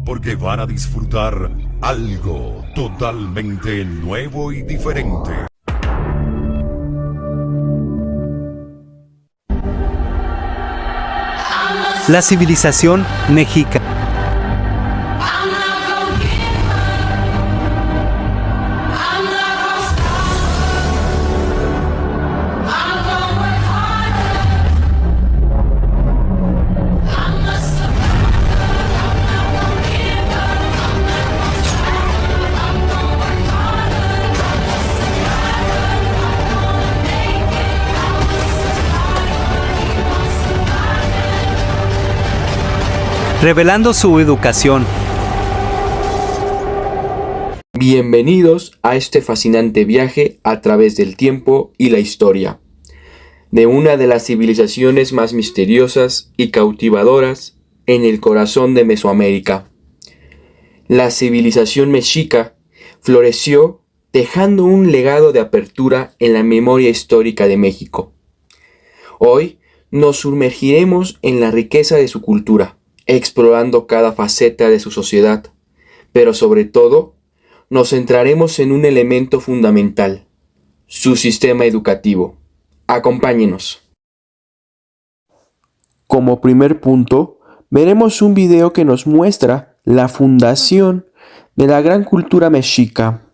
porque van a disfrutar algo totalmente nuevo y diferente. La civilización mexica. Revelando su educación. Bienvenidos a este fascinante viaje a través del tiempo y la historia, de una de las civilizaciones más misteriosas y cautivadoras en el corazón de Mesoamérica. La civilización mexica floreció dejando un legado de apertura en la memoria histórica de México. Hoy nos sumergiremos en la riqueza de su cultura, explorando cada faceta de su sociedad, pero sobre todo, nos centraremos en un elemento fundamental, su sistema educativo. Acompáñenos. Como primer punto, veremos un video que nos muestra la fundación de la gran cultura mexica.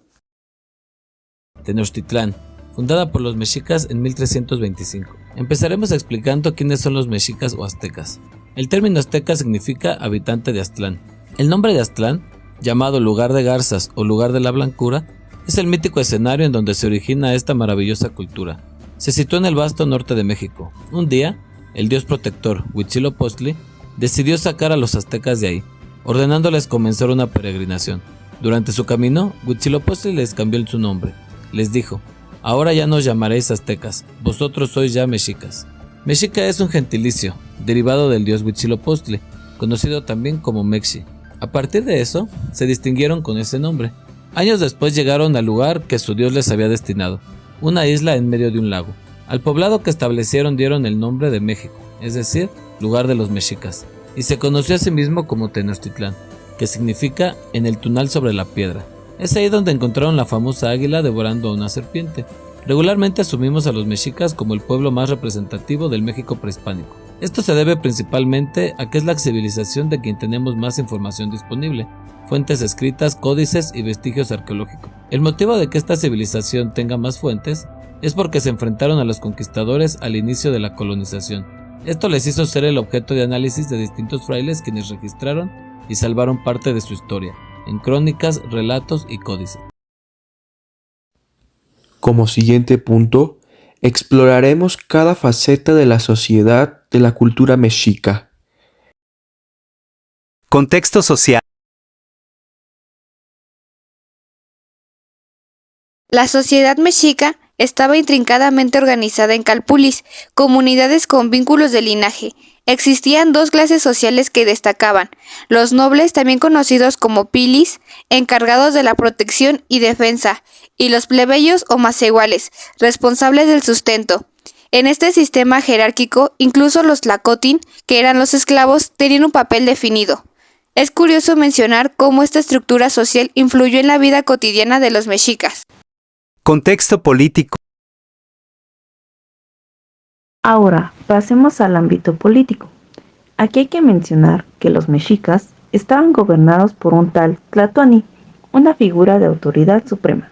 Tenochtitlán, fundada por los mexicas en 1325. Empezaremos explicando quiénes son los mexicas o aztecas. El término azteca significa habitante de Aztlán. El nombre de Aztlán, llamado lugar de garzas o lugar de la blancura, es el mítico escenario en donde se origina esta maravillosa cultura. Se sitúa en el vasto norte de México. Un día, el dios protector, Huitzilopochtli, decidió sacar a los aztecas de ahí, ordenándoles comenzar una peregrinación. Durante su camino, Huitzilopochtli les cambió su nombre. Les dijo: ahora ya no os llamaréis aztecas, vosotros sois ya mexicas. Mexica es un gentilicio, derivado del dios Huitzilopochtli, conocido también como Mexi. A partir de eso, se distinguieron con ese nombre. Años después llegaron al lugar que su dios les había destinado, una isla en medio de un lago. Al poblado que establecieron dieron el nombre de México, es decir, lugar de los mexicas, y se conoció a sí mismo como Tenochtitlán, que significa en el tunal sobre la piedra. Es ahí donde encontraron la famosa águila devorando a una serpiente. Regularmente asumimos a los mexicas como el pueblo más representativo del México prehispánico. Esto se debe principalmente a que es la civilización de quien tenemos más información disponible, fuentes escritas, códices y vestigios arqueológicos. El motivo de que esta civilización tenga más fuentes es porque se enfrentaron a los conquistadores al inicio de la colonización. Esto les hizo ser el objeto de análisis de distintos frailes quienes registraron y salvaron parte de su historia, en crónicas, relatos y códices. Como siguiente punto, exploraremos cada faceta de la sociedad de la cultura mexica. Contexto social. La sociedad mexica estaba intrincadamente organizada en calpulis, comunidades con vínculos de linaje. Existían dos clases sociales que destacaban: los nobles, también conocidos como pilis, encargados de la protección y defensa, y los plebeyos o masehuales, responsables del sustento. En este sistema jerárquico, incluso los tlacotin, que eran los esclavos, tenían un papel definido. Es curioso mencionar cómo esta estructura social influyó en la vida cotidiana de los mexicas. Contexto político. Ahora, pasemos al ámbito político. Aquí hay que mencionar que los mexicas estaban gobernados por un tal Tlatoani, una figura de autoridad suprema.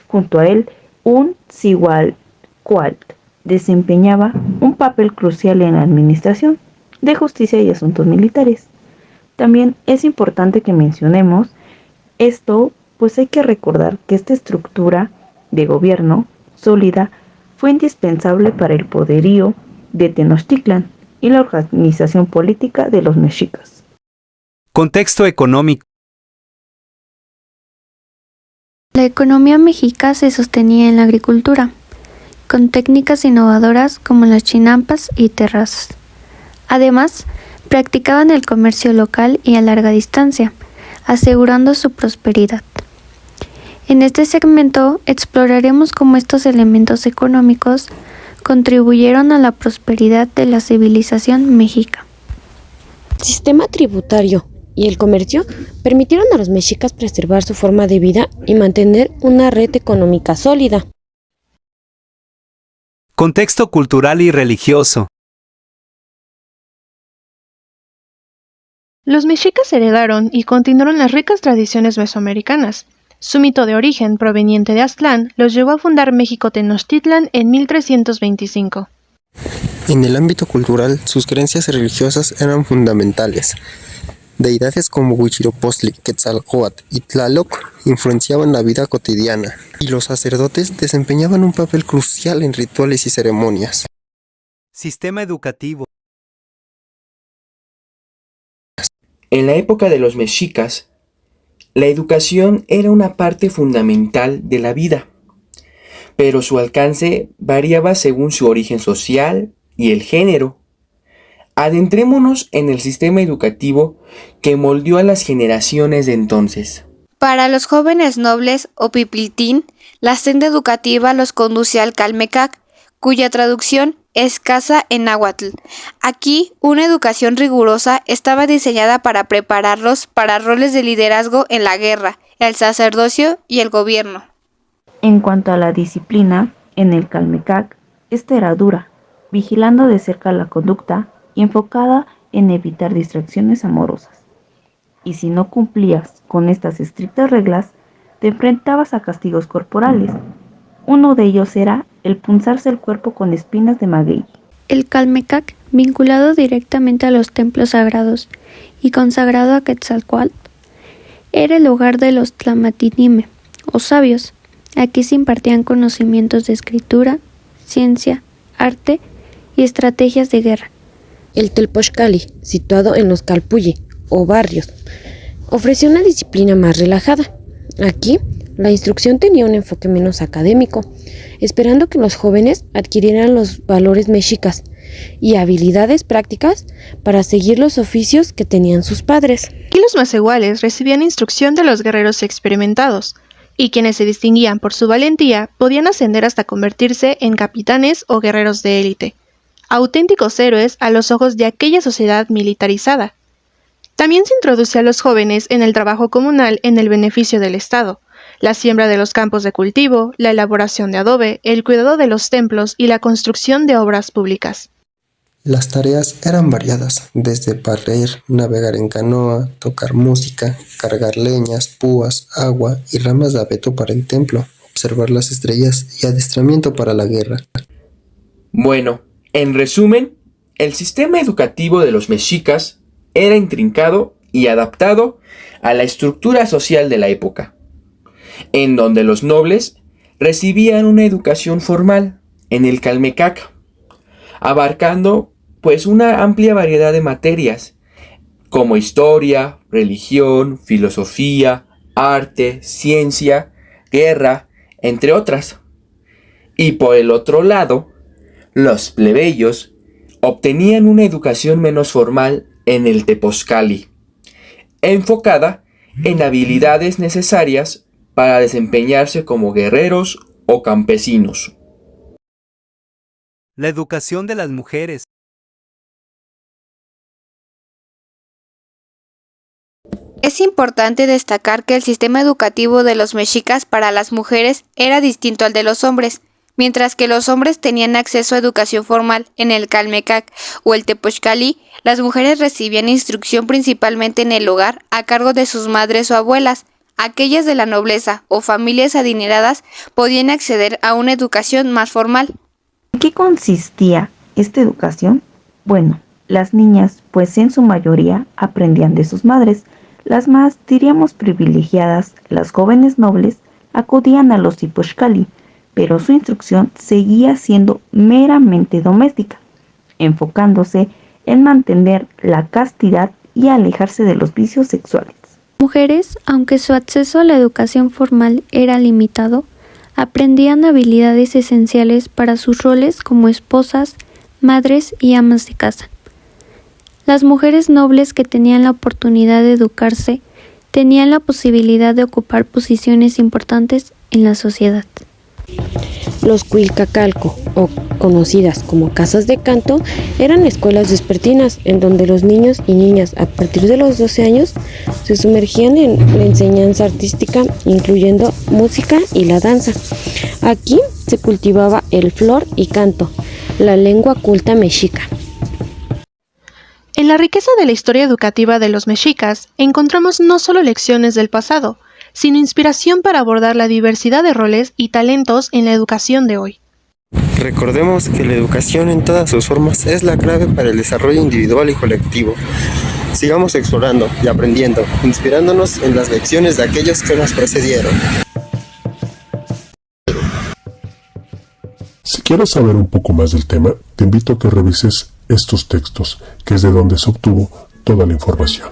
Junto a él, un Cihualcoatl desempeñaba un papel crucial en la administración de justicia y asuntos militares. También es importante que mencionemos esto, pues hay que recordar que esta estructura de gobierno sólida fue indispensable para el poderío de Tenochtitlán y la organización política de los mexicas. Contexto económico. La economía mexica se sostenía en la agricultura, con técnicas innovadoras como las chinampas y terrazas. Además, practicaban el comercio local y a larga distancia, asegurando su prosperidad. En este segmento exploraremos cómo estos elementos económicos contribuyeron a la prosperidad de la civilización mexica. Sistema tributario. y el comercio permitieron a los mexicas preservar su forma de vida y mantener una red económica sólida. Contexto cultural y religioso. Los mexicas heredaron y continuaron las ricas tradiciones mesoamericanas. Su mito de origen, proveniente de Aztlán, los llevó a fundar México Tenochtitlan en 1325. En el ámbito cultural, sus creencias religiosas eran fundamentales. Deidades como Huitzilopochtli, Quetzalcóatl y Tlaloc influenciaban la vida cotidiana, y los sacerdotes desempeñaban un papel crucial en rituales y ceremonias. Sistema educativo. En la época de los mexicas, la educación era una parte fundamental de la vida, pero su alcance variaba según su origen social y el género. Adentrémonos en el sistema educativo que moldeó a las generaciones de entonces. Para los jóvenes nobles o piplitín, la senda educativa los conduce al Calmecac, cuya traducción es casa en náhuatl. Aquí, una educación rigurosa estaba diseñada para prepararlos para roles de liderazgo en la guerra, el sacerdocio y el gobierno. En cuanto a la disciplina, en el Calmecac, esta era dura, vigilando de cerca la conducta y enfocada en evitar distracciones amorosas. Y si no cumplías con estas estrictas reglas, te enfrentabas a castigos corporales. Uno de ellos era el punzarse el cuerpo con espinas de maguey. El Calmecac, vinculado directamente a los templos sagrados y consagrado a Quetzalcóatl, era el hogar de los Tlamatinime, o sabios. Aquí se impartían conocimientos de escritura, ciencia, arte y estrategias de guerra. El Telpochcali, situado en los Calpuyi, o barrios, ofrecía una disciplina más relajada. Aquí, la instrucción tenía un enfoque menos académico, esperando que los jóvenes adquirieran los valores mexicas y habilidades prácticas para seguir los oficios que tenían sus padres. Aquí los macehuales recibían instrucción de los guerreros experimentados, y quienes se distinguían por su valentía podían ascender hasta convertirse en capitanes o guerreros de élite, auténticos héroes a los ojos de aquella sociedad militarizada. También se introduce a los jóvenes en el trabajo comunal en el beneficio del Estado, la siembra de los campos de cultivo, la elaboración de adobe, el cuidado de los templos y la construcción de obras públicas. Las tareas eran variadas, desde barrer, navegar en canoa, tocar música, cargar leñas, púas, agua y ramas de abeto para el templo, observar las estrellas y adiestramiento para la guerra. Bueno, en resumen, el sistema educativo de los mexicas era intrincado y adaptado a la estructura social de la época, en donde los nobles recibían una educación formal en el Calmecac, abarcando pues una amplia variedad de materias como historia, religión, filosofía, arte, ciencia, guerra, entre otras. Y por el otro lado, los plebeyos obtenían una educación menos formal en el Tepozcali, enfocada en habilidades necesarias para desempeñarse como guerreros o campesinos. La educación de las mujeres. Es importante destacar que el sistema educativo de los mexicas para las mujeres era distinto al de los hombres. Mientras que los hombres tenían acceso a educación formal en el Calmecac o el Tepozcali, las mujeres recibían instrucción principalmente en el hogar a cargo de sus madres o abuelas. Aquellas de la nobleza o familias adineradas podían acceder a una educación más formal. ¿En qué consistía esta educación? Bueno, las niñas, pues en su mayoría, aprendían de sus madres. Las más, diríamos privilegiadas, las jóvenes nobles, acudían a los Tepozcali, pero su instrucción seguía siendo meramente doméstica, enfocándose en mantener la castidad y alejarse de los vicios sexuales. Mujeres, aunque su acceso a la educación formal era limitado, aprendían habilidades esenciales para sus roles como esposas, madres y amas de casa. Las mujeres nobles que tenían la oportunidad de educarse tenían la posibilidad de ocupar posiciones importantes en la sociedad. Los Cuilcacalco, o conocidas como casas de canto, eran escuelas vespertinas en donde los niños y niñas a partir de los 12 años se sumergían en la enseñanza artística, incluyendo música y la danza. Aquí se cultivaba el flor y canto, la lengua culta mexica. En la riqueza de la historia educativa de los mexicas encontramos no solo lecciones del pasado, sino inspiración para abordar la diversidad de roles y talentos en la educación de hoy. Recordemos que la educación en todas sus formas es la clave para el desarrollo individual y colectivo. Sigamos explorando y aprendiendo, inspirándonos en las lecciones de aquellos que nos precedieron. Si quieres saber un poco más del tema, te invito a que revises estos textos, que es de donde se obtuvo toda la información.